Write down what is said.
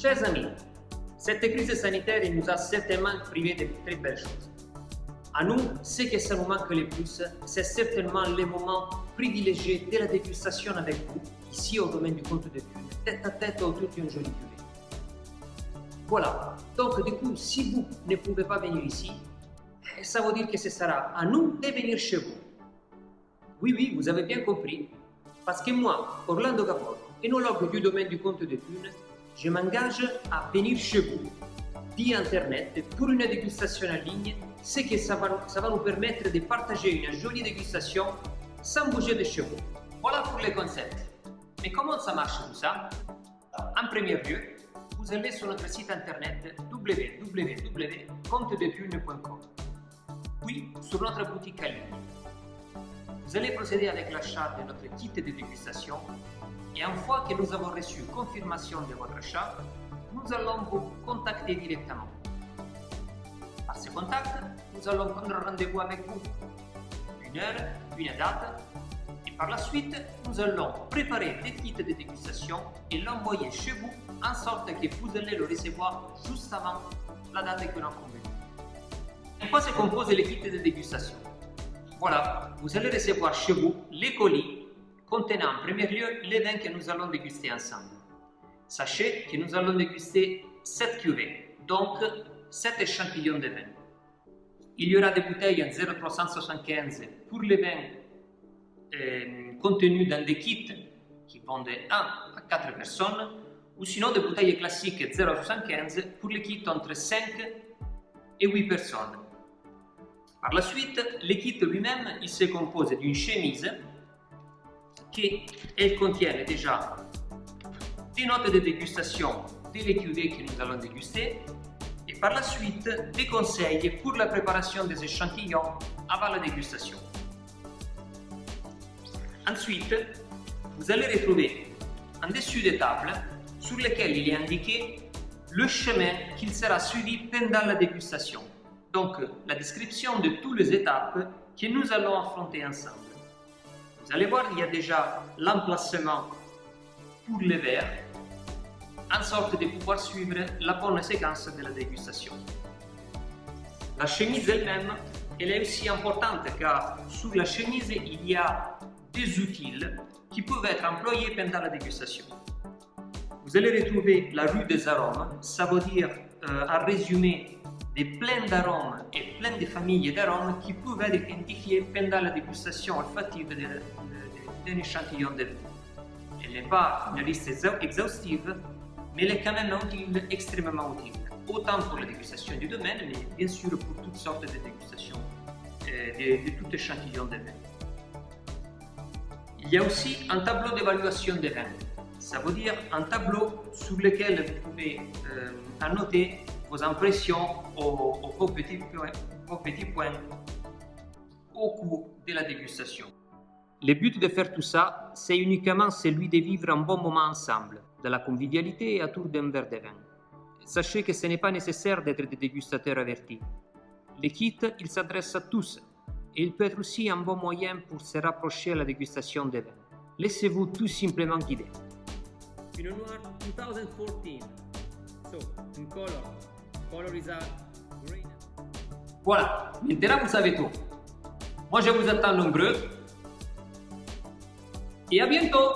Chers amis, cette crise sanitaire nous a certainement privé de très belles choses. À nous, ce que ça nous manque le plus, c'est certainement les moments privilégiés de la dégustation avec vous, ici au domaine du compte de thune, tête à tête autour d'une jolie cuvée. Voilà, donc du coup, si vous ne pouvez pas venir ici, ça veut dire que ce sera à nous de venir chez vous. Oui, vous avez bien compris, parce que moi, Orlando Capone, énologue du domaine du compte de thune, je m'engage à venir chez vous, via Internet, pour une dégustation en ligne, ce que ça va nous permettre de partager une jolie dégustation sans bouger de chez vous. Voilà pour le concept. Mais comment ça marche tout ça? En premier lieu, vous allez sur notre site internet www.comptedethune.com, puis sur notre boutique en ligne. Vous allez procéder avec l'achat de notre kit de dégustation et une fois que nous avons reçu confirmation de votre achat, nous allons vous contacter directement. Par ce contact, nous allons prendre rendez-vous avec vous, une heure, une date, et par la suite, nous allons préparer des kits de dégustation et l'envoyer chez vous en sorte que vous allez le recevoir juste avant la date que l'on a convenue. En quoi se composent les kits de dégustation? Voilà, vous allez recevoir chez vous les colis contenant en premier lieu les vins que nous allons déguster ensemble. Sachez que nous allons déguster 7 cuvées, donc 7 échantillons de vin. Il y aura des bouteilles en 0,375 pour les vins contenus dans des kits qui vont de 1 à 4 personnes, ou sinon des bouteilles classiques 0,75 pour les kits entre 5 et 8 personnes. Par la suite, le kit lui-même, il se compose d'une chemise qui contient déjà des notes de dégustation des cuvées que nous allons déguster et par la suite des conseils pour la préparation des échantillons avant la dégustation. Ensuite, vous allez retrouver en dessus des tables sur lesquelles il est indiqué le chemin qu'il sera suivi pendant la dégustation. Donc, la description de toutes les étapes que nous allons affronter ensemble. Vous allez voir, il y a déjà l'emplacement pour les verres, en sorte de pouvoir suivre la bonne séquence de la dégustation. La chemise elle-même, elle est aussi importante car sur la chemise, il y a des outils qui peuvent être employés pendant la dégustation. Vous allez retrouver la rue des arômes, ça veut dire, en résumé, des pleins d'arômes et plein de familles d'arômes qui peuvent être identifiés pendant la dégustation olfactive d'un échantillon de vin. Elle n'est pas une liste exhaustive, mais elle est quand même utile, extrêmement utile, autant pour la dégustation du domaine, mais bien sûr pour toutes sortes de dégustations de tout échantillon de vin. Il y a aussi un tableau d'évaluation des vins. Ça veut dire un tableau sur lequel vous pouvez annoter vos impressions aux petits points au cours de la dégustation. Le but de faire tout ça, c'est uniquement celui de vivre un bon moment ensemble, de la convivialité et autour d'un verre de vin. Sachez que ce n'est pas nécessaire d'être des dégustateurs avertis. Le kit, il s'adresse à tous et il peut être aussi un bon moyen pour se rapprocher à la dégustation des vins. Laissez-vous tout simplement guider. Pinot Noir 2014. So, in color is a green. Voilà, maintenant vous savez tout. Moi je vous attends nombreux et à bientôt.